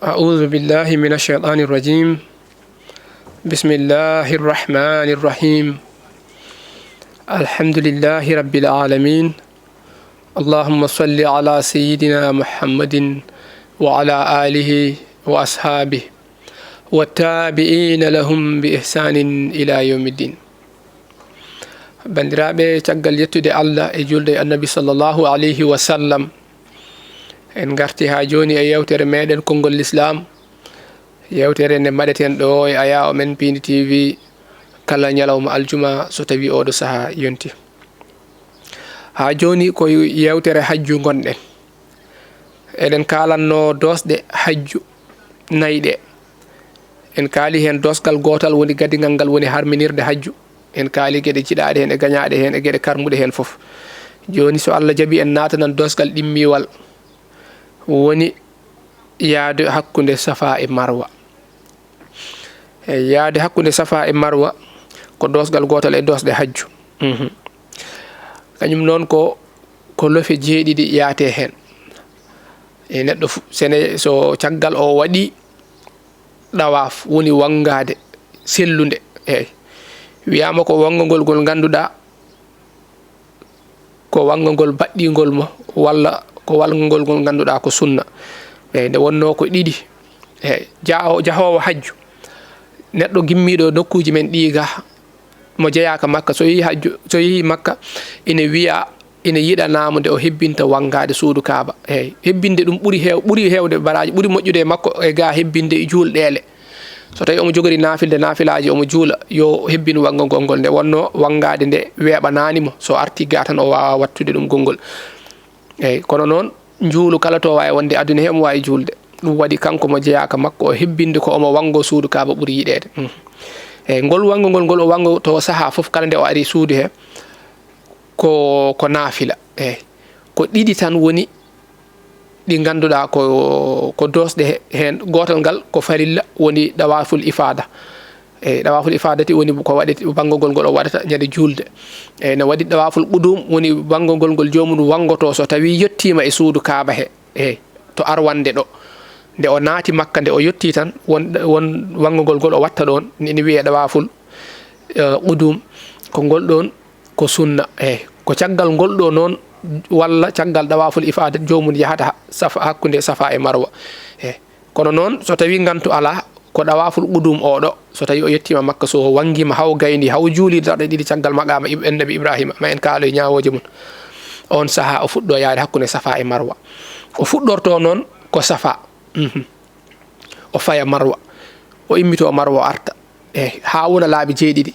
أعوذ بالله من الشيطان الرجيم. بسم الله الرحمن الرحيم. الحمد لله رب العالمين. اللهم صل على سيدنا محمد وعلى آله وأصحابه والتابعين لهم بإحسان إلى يوم الدين. بندرابي تقل يتدي الله يجولد النبي صلى الله عليه وسلم. en garti ha joni e yewtere meɗen konngol l'islam, yewtere nde mbaɗeten ɗo e aya o men Pindi TV kala ñalawma aljuma so tawi oɗo saaha yonti. Ha joni ko yewtere hajju gonɗen, eɗen kalanno dosɗe hajju nayɗe. en kaali hen dosgal gotal woni gadigal ngal woni harminirde hajju. en kaali gueɗe jiɗaɗe hen e gañaɗe hen e gueɗe karmuɗe hen foof. joni so Allah jaaɓi en natanan dosgal ɗimmiwal woni yaade hakkunde safa e marwa. yaade hakkunde safa e marwa ko dosgal gotal e dosɗe hajju. kañum noon ko lofe jeeɗiɗi yaate hen. e neɗɗo sene so caggal o waɗi ɗawaf woni wangade sellunde. wiyama ko wangagol ngol ganduɗa ko wangagol baɗɗigol mo, walla ko walgol ngol ganduɗa ko sunna. nde wonno ko ɗiɗi. jahowo hajju, neɗɗo gimmiɗo nokkuji men ɗiga mo jeeyaka makka, so yeehi makka ina wiya ina yiɗanamo nde o hebbinta wangade suudu kaaba. hebbinde ɗum ɓuuri hewde baraji, ɓuuri moƴƴude makko e ga hebbinde e julɗele. so tawi omo jogori nafilaji omo juula yo hebbin wangagol ngol. nde wonno wangade nde weɓananimo, so arti ga tan o wawa wattude ɗum gongol. kono noon juulu kala to wawi wonde aduna he omo wawi julde. ɗum waɗi kanko mo jeeyaka makko o hebbinde ko omo wango suudu kaaba ɓuuri yiɗede. ngol wangogol ngol o wango to saaha foof kala nde o ari suudu he ko naafila. ko ɗiɗi tan woni ɗi ganduɗa ko dosɗe hen. gotal ngal ko farilla woni dawaful ifada. dawaful ifadati woni ko waɗete wangogol ngol o waɗata ñande julde. ne waɗi dawaful qudum woni wangogol ngol jomum wangoto so tawi yettima e suudu kaaba he. to arwande ɗo nde o naati makka, nde o yetti tan won wangogol ngol o watta ɗon ina wiye dawaful qudum. ko ngol ɗon ko sunna. ko caggal ngol ɗo noon walla caggal dawaful ifada jomum yahata hakkunde safa e marwa. kono noon so tawi gantu ala ko dawaful qudum oɗo, so tawi o yettima makka, so wangima haw gayni haw juuli darɗe ɗiɗi caggal maqama annabi ibrahima ma en kaalo e ñawoje mum, on saaha o fuɗɗo yaade hakkunde safa e marwa. o fuɗɗorto noon ko safa, o faya marwa, o immito marwa o arta ha wona laabi jeeɗiɗi.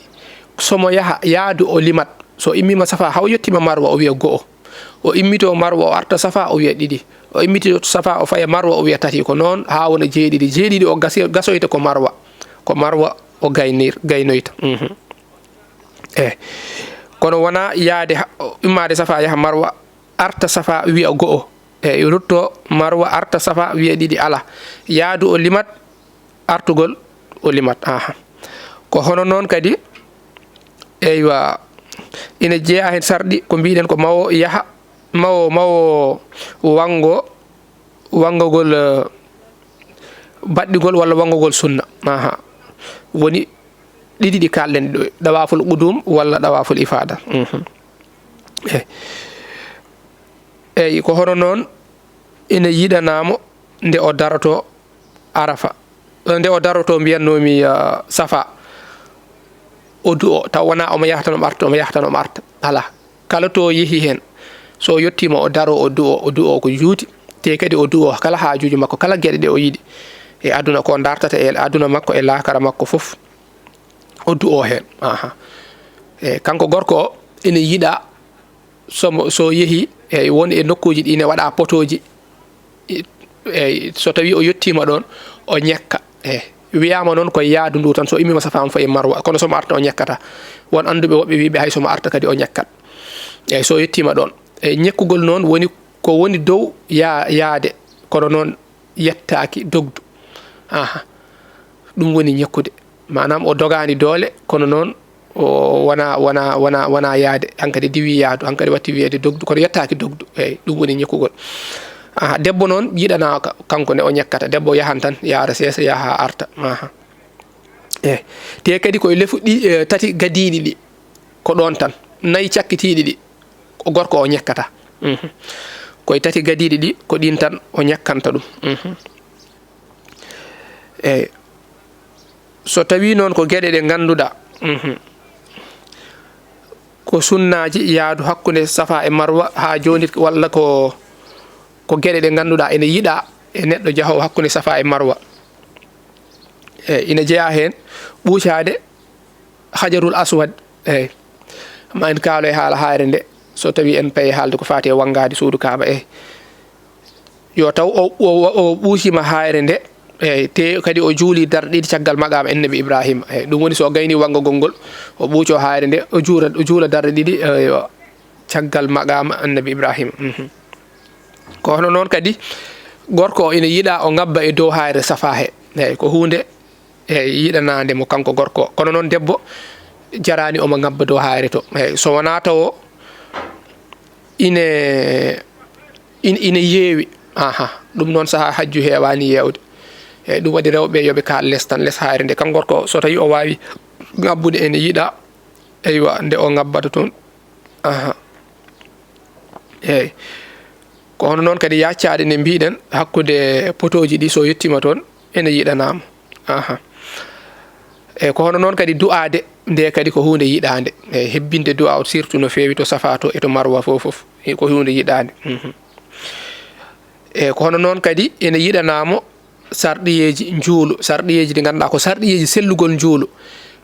somo yaha yaadu o limat, so immima safa haw yettima marwa o wiya go'o, o immito marwa o arta safa o wiya ɗiɗi, o immito safa o faya marwa o wiya tati. ko noon ha wona jeeɗiɗi o gasoyta ko marwa o gaynoyta. kono wona yaade immade safa yaha marwa arta safa wiya go'o, rutto marwa arta safa wiya ɗiɗi. ala, yaadu o limat, artugol o limat. ko hono noon kadi eywa ina jeeya hen sarɗi ko mbiɗen ko mawo yaha mawo wangogol baɗɗigol walla wangogol sunna. woni ɗiɗi ɗi kalɗen ɗo, dawaful qudum walla dawaful ifada. eyyi ko hono noon ina yiɗanamo nde o daroto arafa, nde o daroto mbiyannomi safa o du'o, taw wona omo yahtano omo arta. ala, kala to yeehi hen so yettima o daro o du'o ko juuti, te kadi o du'o kala haajuji makko, kala gueɗe ɗe o yiiɗi e aduna ko dartata e aduna makko e laakara makko foof o du'o hen. kanko gorko o ina yiiɗa so yeehi woni e nokkuji ɗi ne waɗa potoji. so tawi o yettima ɗon o ñekka. wiyama noon koye yaadu ndu tan, so immima safa faye marwa. kono somo arta o ñekkata. won anduɓe woɓɓe wiɓe hay somo arta kadi o ñekkat. so yettima ɗon ñekkugol noon woni dow yaade, kono noon yettaki dogdu. ɗum woni ñekkude, manam o dogani doole, kono noon o wona yaade. hankadi diwi yaadu, hankadi watti wiyede dogdu, kono yettaki dogdu. ɗum woni ñekkugol. debbo noon yiɗana kanko ne o ñakkata debbo yahan tan yaara seesa yaha arta te kadi koye lefu ɗi tati gadiɗi ɗi ko ɗon tan nayi cakkitiɗi ɗi ko gorko o ñakkata koye tati gadiɗi ɗi ko ɗin tan o ñakkanta ɗum eyyi so tawi noon ko gueɗe ɗe ganduɗa ko sunnaji yaadu hakkude safa e marwa ha joni walla ko gueɗe ɗe ganduɗa ene yiiɗa e neɗɗo jaahowo hakkude safa e marwa ina jeeya hen ɓuucade hajarul aswad eyyi ma en kaalo e haala hayre nde so tawi en paye haalde ko fati e wangade suudu kaaba yo taw o ɓuucima hayre nde eyyi te kadi o juuli darɗiɗi caggal maqama annabi Ibrahima eyyi ɗum woni so gayni wangagol ngol o ɓuuco hayre nde o juula darɗe ɗiɗi caggal maqama annabi Ibrahima ko hono noon kadi gorko o ina yiiɗa o ngabba e dow hayre safa he eyyi ko hunde eyyi yiɗanade mo kanko gorko kono noon debbo jarani omo ngabba dow hayre to eyyi so wona taw ine yeewi ɗum noon saaha hajju hewani yewde eyyi ɗum waɗi rewɓe yooɓe kal less tan less hayre nde kanko gorko so tawi o wawi ngabbude ene yiiɗa eywa nde o ngabbata toon eyyi ko hono noon kadi yaccade nde mbiɗen hakkude potoji ɗi so yettima toon ene yiɗanama eyyi ko hono noon kadi du'ade nde kadi ko hunde yiɗade eyyi hebbinde du'a o surtout no fewi to safa to e to marwa fofoof ko hunde yiɗade eyyi ko hono noon kadi ene yiɗanamo sarɗiyeji njuulu sarɗiyeji ɗi ganduɗa ko sarɗiyeji sellugol njuulu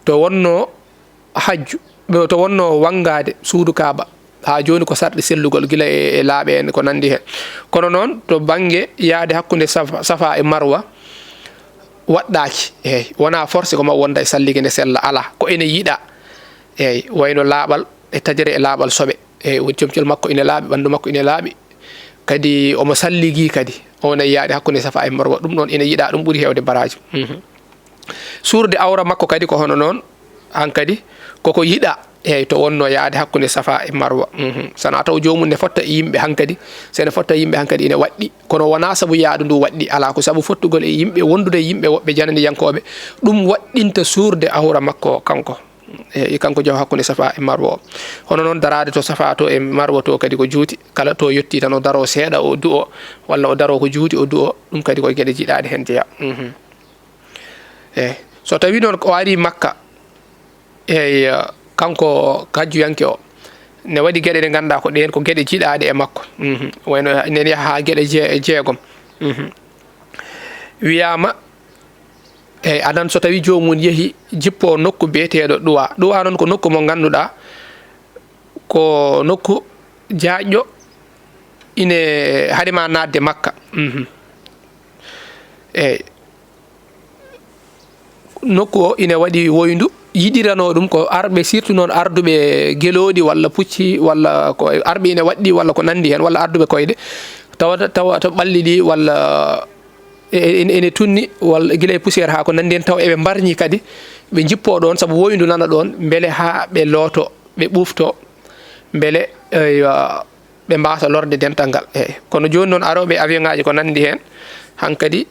to wonno hajju to wonno wangade suudu kaaba ha joni ko sarɗi sellugol gila e laaɓe en ko nandi hen kono noon to banggue yaade hakkude safa e marwa waɗɗaki eyyi wona forcé ko ma wonda e salligue nde sella ala ko ene yiiɗa eyyi wayno laaɓal e tajere e laaɓal soɓe eyyi woni comcol makko ine laaɓi ɓandu makko ine laaɓi kadi omo salligui kadi on yaade hakkude safa e marwa ɗum ɗon ene yiiɗa ɗum ɓuuri hewde baraji suurde awra makko kadi ko hono noon hankadi koko yiiɗa eyyi to wonno yaade hakkude safa e marwa sana taw jomum ne fotta yimɓe hankadi sene fotta yimɓe hankadi ine waɗɗi kono wona saabu yaadu ndu waɗɗi ala ko saabu fottugol e yimɓe wondude yimɓe woɓɓe janadiyankoɓe ɗum waɗɗinta suurde awra makko kanko eyyi kanko jaw hakkude safa e marwa o hono noon darade to safa to e marwa to kadi ko juuti kala to yetti tan o daro seeɗa o du'o walla o daro ko juuti o du'o ɗum kadi koye gueɗe jiiɗaɗe hen jeeya eyyi so tawi noon o ari makka eyyi kanko kajjuyanke o ne waɗi gueɗe ɗe ganduɗa ko ɗen ko gueɗe jiiɗaɗe e makko wayno nen yaaha ha gueɗe jeegom wiyama eyyi adan so tawi jomum yeehi jippo nokku biyeteɗo ɗuwa noon ko nokku mo ganduɗa ko nokku jaaƴƴo ine haɗema nadde makka eyyi nokku o ine waɗi woyndu yiɗirano ɗum ko arɓe surtout noon arduɓe gueloɗi walla pucci walla ko arɓe ine waɗɗi walla ko nandi hen walla arduɓe koyɗe tawa to ɓalli ɗi walla ene tunni walla guila e poussiére ha ko nandi hen taw eɓe mbarñi kadi ɓe jippo ɗon saabu woyndu nana ɗon beele ha ɓe looto ɓe ɓufto beele ɓe mbasa lorde dental ngal eyyi kono joni noon aroɓe avion ngaji ko nandi hen hankadi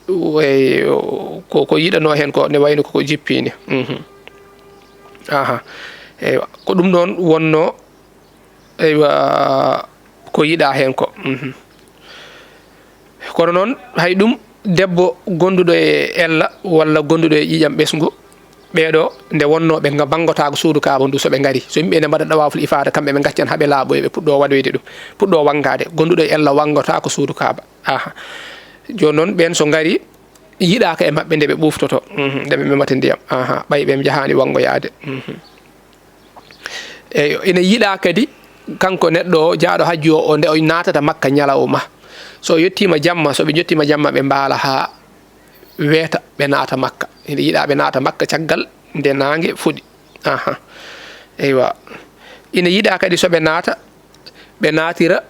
ko yiɗano hen ko ne wayno koko jippini eyyi ko ɗum ɗon wonno eywa ko yiɗa hen ko kono noon hay ɗum debbo gonduɗo e ella walla gonduɗo e ƴiƴam ɓesgu ɓeɗo nde wonno ɓe bangotako suudu kaaba ndu soɓe gaari so yimɓe ne mbaɗa ɗawaful ifada kamɓe ɓe gaccan haaɓe laaɓoye ɓe puɗɗo waɗoyde ɗum puɗɗo wangade gonduɗo e ella wangotako suudu kaaba joni noon ɓen so gaari yiɗaka e mabɓe nde ɓe ɓuftoto nde ɓe memata ndiyam ɓay ɓe jahani wangoyade eyyi ene yiiɗa kadi kanko neɗɗo o jaaɗo hajju o nde o natata makka ñalawma so yettima jamma soɓe jettima jamma ɓe mbaala ha weeta ɓe naata makka ene yiiɗa ɓe naata makka caggal nde nangue fuɗi eywa ine yiiɗa kadi soɓe naata ɓe natira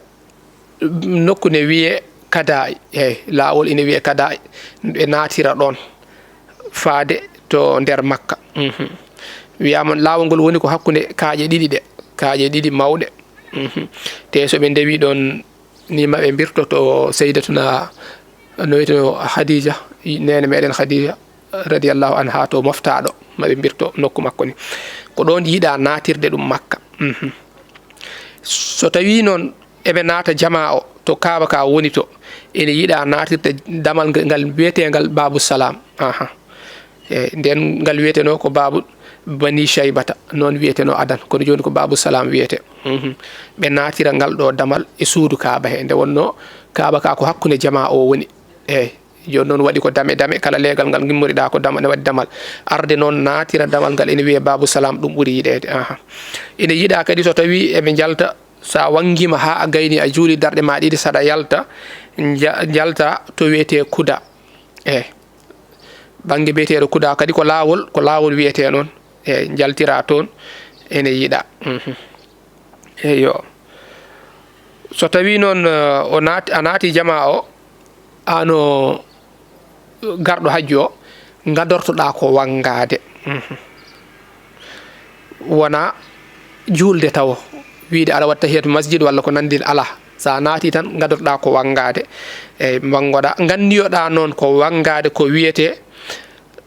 nokku ne wiye kada eyyi lawol ine wiye kada ɓe natira ɗon faade to nder makka wiyama lawol ngol woni ko hakkude kaaƴe ɗiɗi ɗe kaaƴe ɗiɗi mawɗe te soɓe ndewi ɗon ni maɓe birtoto seydatuna no wiyeteno Khadija nene meɗen Khadija radiyallahu anha to moftaɗo maɓe birto nokku makko ni ko ɗon yiiɗa natirde ɗum Makka. So tawi noon eɓe naata jama o to Kaaba ka woni to ene yiiɗa natirde damal ngal wiyetegal Babu Salam nden ngal wiyeteno ko Babu Bani Shaybata non wiyeteno adan kono joni ko Babu Salam wiyete ɓe natira ngal ɗo damal e suudu Kaaba he nde wonno Kaaba ka ko hakkunde jama o woni joni noon waɗi ko dame kala legal ngal gimmoriɗa ko dama ne waɗi damal arde noon natira damal ngal ene wiye Babu Salam ɗum ɓuuri yiɗede ene yiiɗa kadi so tawi eɓe jalta sa wangima ha a gayni a juuli darɗe ma ɗiɗi saɗa yalta jalta to wiyete kuda banggue biyeteɗo kuda kadi ko lawol wiyete noon jaltira toon ene yiiɗa eyo so tawi noon a naati jama o ano garɗo hajju o gadortoɗa ko wangade wona julde taw wiide aɗa watta heeto masjid walla ko nandi ala sa naati tan gadorɗa ko wangade bangoɗa ganniyoɗa noon ko wangade ko wiyete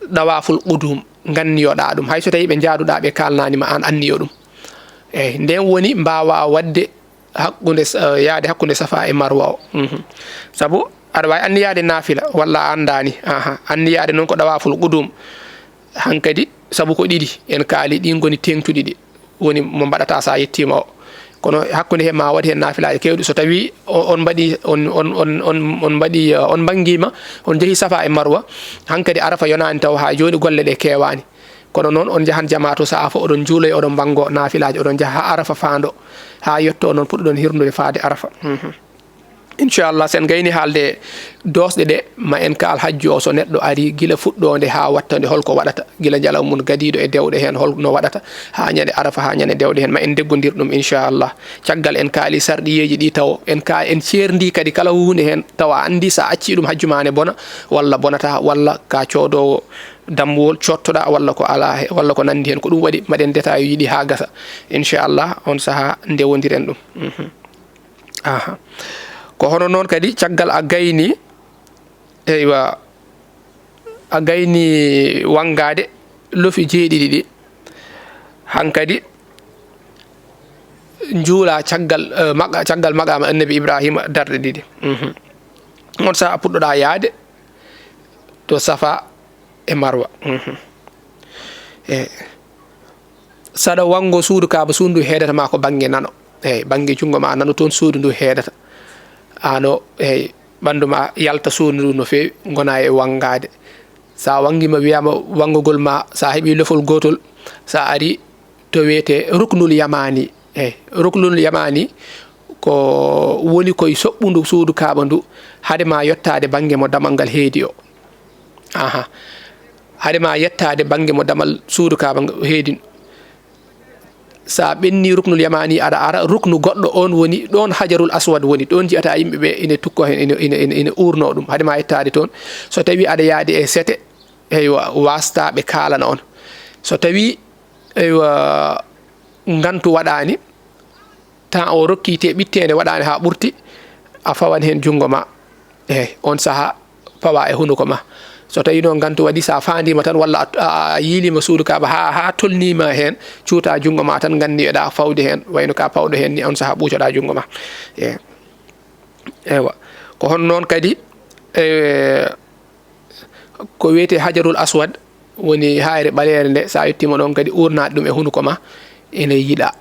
dawaful qudum ganniyoɗa ɗum hay so tawi ɓe jaaduɗa ɓe kalnanima an anniyo ɗum nden woni mbawa wadde yaade hakkude Safa e Marwa o saabu aɗa wawi anniyade nafila walla andani anniyade noon ko dawaful qudum hankadi saabu ko ɗiɗi en kaali ɗin goni tengtuɗi ɗi woni mo mbaɗata sa yettima o kono hakkude he ma waɗi hen nafilaji kewɗi so tawi on mbaɗi on bangguima on jeehi Safa e Marwa hankadi Arafa yonani taw ha joni golle ɗe kewani kono noon on jahan jama to sa'a fo oɗon juuloy oɗon bango nafilaji oɗon jaaha ha Arafa faando ha yetto noon puɗɗoɗon hirnude faade Arafa inchallah sen gayni haalde dosɗe ɗe ma en kaal hajju o so neɗɗo ari gila fuɗɗode ha wattande holko waɗata gila jalaw mum gadiɗo e dewɗe hen holno waɗata ha ñande Arafa ha ñande dewɗe hen ma en deggodir ɗum inchallah caggal en kaali sarɗiyeji ɗi taw en cerndi kadi kala hunde hen tawa andi sa acci ɗum hajju ma ne bona walla bonata walla ka codowo dambuwol cottoɗa walla ko ala walla ko nandi hen ko ɗum waɗi maɗen détail yiɗi ha gasa inchallah on saaha ndewodiren ɗum ko hono noon kadi caggal a gayni eywa a gayni wangade lofi jeeɗiɗi ɗi hankadi juula caggal maqama annabi Ibrahima darɗe ɗiɗi on saaha puɗɗoɗa yaade to Safa e Marwa saɗa wango suudu Kaaba suudu ndu heedata ma ko banggue nano banggue jungo ma nano toon suudu ndu heedata ano ɓanduma yalta suudu ndu no fewi gona e wangade sa wangima wiyama wangogol ma sa heeɓi lofol gotol sa ari to wiyete ruknul yamani ruknul yamani ko woni koye soɓɓudu suudu Kaaba ndu haade ma yettade banggue mo damal ngal heedi o haade ma yettade banggue mo damal suudu Kaaba heedi sa ɓenni ruknul yamani aɗa ara ruknu goɗɗo on woni ɗon hajarul aswad woni ɗon jiyata yimɓeɓe ine tukko hen ine urno ɗum haade ma yettade toon so tawi aɗa yaadi e sete eywa wastaɓe kalana on so tawi eywa gantu waɗani temps o rokkite ɓittede waɗani ha ɓurti a fawan hen jungo ma on saaha fawa e hunuko ma so tawi noon gantu waɗi sa fandima tan walla a yiilima suudu Kaaba ha tolnima hen cuuta jungo ma tan ganniyoɗa fawde hen wayno ka pawɗo hen ni on saaha ɓuucoɗa jungo ma ewa ko hon noon kadi ko wiyete hajarul aswad woni hayre ɓalere nde sa yettima ɗon kadi urnaɗe ɗum e hunuko ma ene yiiɗa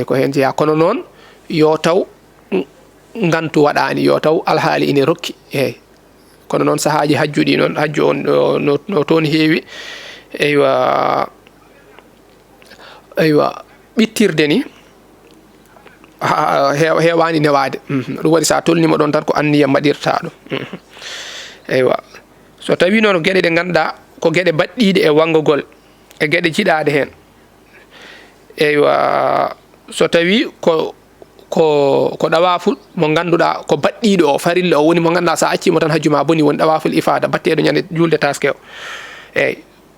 ko hen jeeya kono noon yo taw gantu waɗani yo taw alhaali ine rokki kono noon sahaji hajjuɗi noon hajju on no toon heewi eywa ɓittirde ni heewani newade ɗum waɗi sa tolnima ɗon tan ko anniya mbaɗirta ɗum eywa so tawi noon gueɗe ɗe ganduɗa ko gueɗe baɗɗiɗe e wangogol e gueɗe jiɗade hen eywa so tawi ko ɗawaful mo ganduɗa ko baɗɗiɗo o farilla o woni mo ganduɗa sa accimo tan hajjuma boni woni ɗawaful ifada batteɗo ñande julde taske o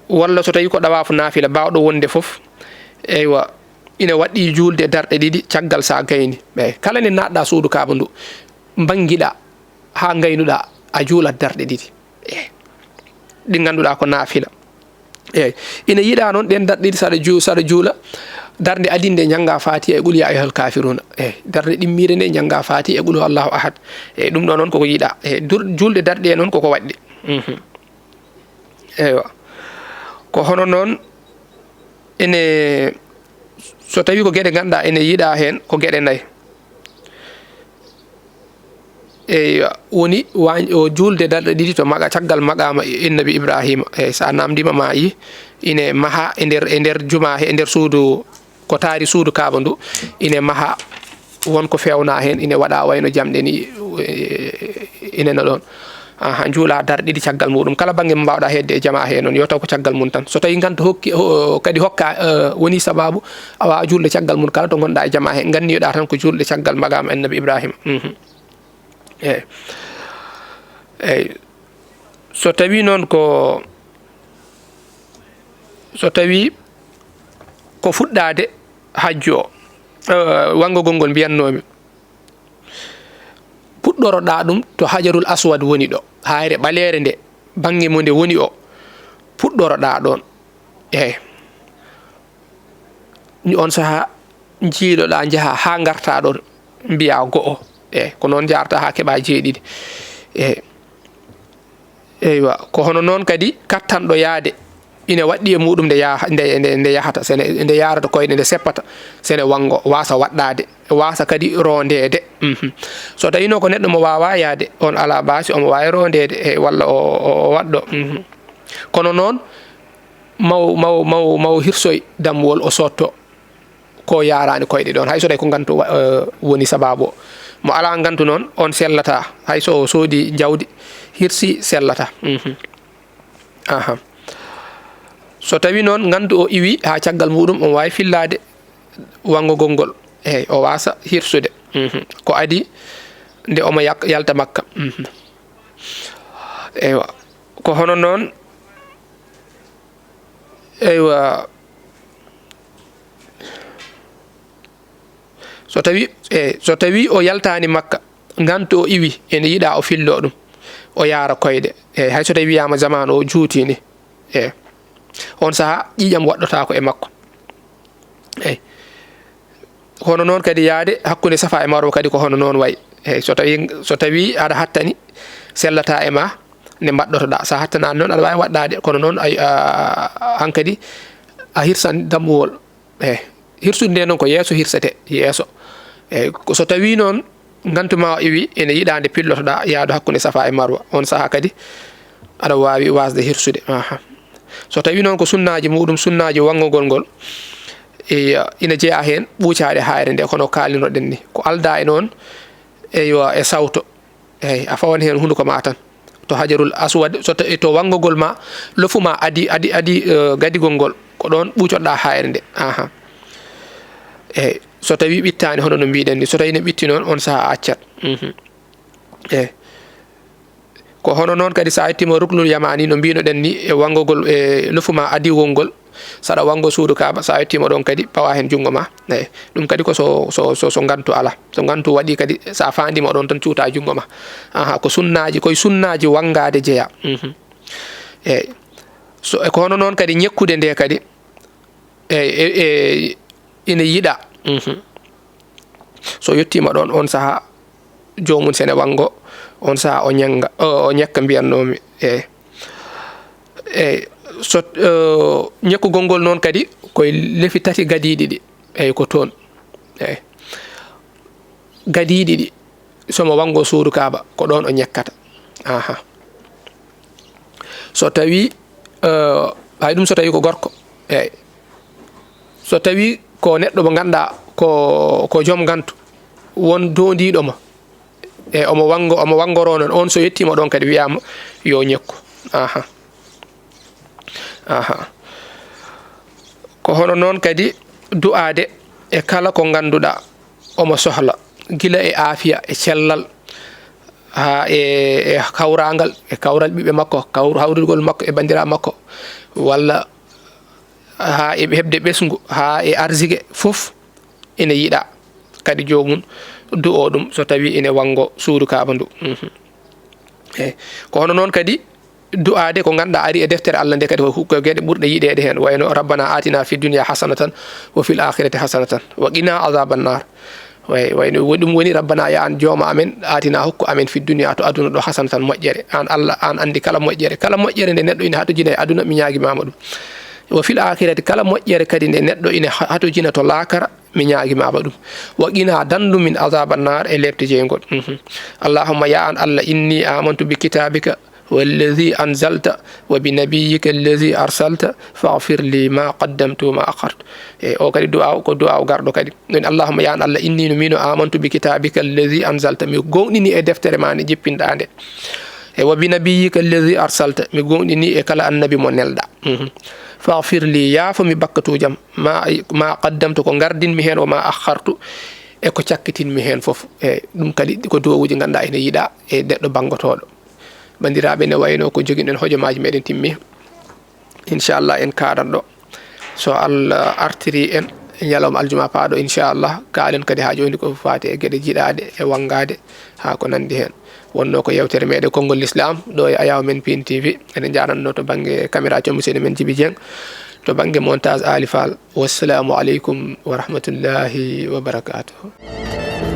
walla so tawi ko ɗawafu nafila bawɗo wonde foof eywa ina waɗɗi julde darɗe ɗiɗi caggal sa gayni kala nde natɗa suudu Kaaba ndu bangiɗa ha gaynuɗa a juulat darɗe ɗiɗi ɗi ganduɗa ko naafila ina yiɗa noon ɗen darɗe ɗiɗi saɗa juula darde adinde janga fatiha e qul ya ayyuhal kafiruna darde ɗimmire nde janga fatiha e qul huwallahu ahad ɗum ɗo noon koko yiɗa julde darɗe e noon koko waɗɗi eywa ko hono noon ene so tawi ko gueɗe ganduɗa ene yiɗa hen ko gueɗe nayyi woni o julde darɗe ɗiɗi to maga caggal maqama innabi ibrahima sa namdima ma yi ine maha e nder juma he e nder suudu ko taari suudu kaaba ndu ine maha wonko fewna hen ine waɗa wayno jamɗe ni inena ɗon juula darɗe ɗiɗi caggal muɗum kala banggue mo mbawɗa hedde e jama he noon yo taw ko caggal mum tan so tawi ganta hokki kadi hokka woni sababu a wawa julde caggal mum kala to gonɗa e jama he ganniyoɗa tan ko julde caggal magama annabi ibrahima eyyi so tawi noon ko fuɗɗade hajju o wangogol ngol mbiyatnomi puɗɗoroɗa ɗum to hajarul aswad woni ɗo hayre ɓalere nde banggue mo nde woni o puɗɗoroɗa ɗon on saaha jiiɗoɗa jaaha ha garta ɗon mbiya go'o ko noon jarta ha keeɓa jeeɗiɗi eywa ko hono noon kadi kattanɗo yaade ine waɗɗi e muɗum nde yahata nde yarata koyɗe nde seppata sene wango wasa waɗɗade wasa kadi rondede so tawino ko neɗɗo mo wawa yaade on ala basi omo wawi rondede walla o waɗɗo kono noon maw hirsoy dammuwol o sotto ko yarani koyɗe ɗon hay so tawi ko gantu woni sababu o mo ala gantu noon on sellata hay so soodi jawdi hirsi sellata so tawi noon gandu o iwi ha caggal muɗum on wawi fillade wangogol ngol o wasa hirsude ko adi nde omo yalta makka eywa ko hono noon eywa so tawi o yaltani makka gantu o iwi ene yiɗa o fillo ɗum o yaara koyɗe hay so tawi wiyama zaman o juutini on saaha ƴiƴam waɗɗotako e makko hono noon kadi yaade hakkude safa e marwa kadi ko hono noon wayi so tawi aɗa hattani sellata e ma nde mbaɗɗotoɗa sa hattanani noon aɗa wawi waɗɗade kono noon hankadi a hirsan dammuwol hirsude nde noon ko yeeso hirsete yeeso so tawi noon gantuma o iwi ene yiɗa nde pillotoɗa yaadu hakkude safa e marwa on saaha kadi aɗa wawi wasde hirsude so tawi noon ko sunnaji muɗum sunnaji wangogol ngol ina jeeya hen ɓuucade hayre nde kono kalinoɗen ni ko alda e noon eywa e sawto a fawan hen hunduko ma tan to hajarul aswad to wangogol ma lofuma adi gadigol ngol ko ɗon ɓuucoɗɗa hayre nde so tawi ɓittani hono no mbiɗen ni so tawi ne ɓitti noon on saaha accat ko hono noon kadi sa yettima ruknul yamani no mbinoɗen ni e wangogol e lofuma adigol ngol saɗa wango suudu kaaba sa yettima ɗon kadi pawa hen jungo ma ɗum kadi ko so gantu ala so gantu waɗi kadi sa fandima ɗon tan cuuta jungo ma ko sunnaji wangade jeeya so ko hono noon kadi ñekkude nde kadi ina yiɗa so yettima ɗon on saaha jomum sene wango on saaha o ñekka mbiyatnomi so ñekkugol ngol noon kadi koye lefi tati gadiɗi ɗi ko toon gadiɗi ɗi somo wango suudu kaaba ko ɗon o ñekkata so tawi hay ɗum so tawi ko gorko so tawi ko neɗɗo mo ganduɗa ko joom gantu won dondiɗomo omo wangoro noon on so yettima ɗon kadi wiyama yo ñekku ko hono noon kadi du'ade e kala ko ganduɗa omo sohla gila e aafiya e cellal ha e kawragal e kawral ɓiɓe makko hawrugol makko e bandira makko walla ha e hebde ɓesgu ha e arsigue fof ene yiɗa kadi jomum du'o ɗum so tawi ine wango suudu kaaba ndu eyyi ko hono noon kadi du'ade ko ganduɗa ari e deftere Allah nde kadi ko gueɗe ɓurɗe yiɗede hen wayno rabbana atina fi dunya hasanatan wa fil akhirati hasanatan wa qina azaban nar wayno ɗum woni rabbana ya an jooma amen atina hokku amen fi dunya to aduna ɗo hasanatan moƴƴere an Allah an andi kala moƴƴere nde neɗɗo ine hatojina e aduna mi ñaguimama ɗum wa fil akhirati kala moƴƴere kadi nde neɗɗo ine hatojina to laakara mi ñaguimama ɗum wa qina dandu min azaban nar e lebte jeygol allahumma ya an Allah inni amantu bi kitabika والذي أنزلت وبنبيك الذي أرسلت فاغفر لي ما قدمت وما أخرت أو كدي دعاء غاردو كدي اللهم يا الله إني نمينو آمنت بكتابك الذي أنزلت مي غونني دفتر ماني جيبين داندي وبنبيك الذي أرسلت مي غونني كلا النبي مو نلدا فاغفر لي يا فمي بكتو جام ما قدمت كو غاردين مي هن وما أخرت e ko cakkitin mi hen fof dum kadi ko dowuji ganda ene yida e deddo bangotodo bandiraɓe ne wayno ko joguinen hojomaji meɗen timmi inchallah en kaɗanɗo so Allah artiri en ñalawma aljuma paaɗo inchallah kaalen kadi ha joni ko fati e gueɗe jiɗade e wangade ha ko nandi hen wonno ko yewtere meɗen konngol l'islam ɗo e ayaw men Pin TV enen jaranno to banggue caméra to musidɗo men Djiby Dieng to banggue montage Ali Fall wassalamu aleykum wa rahmatullahi wa barakatuh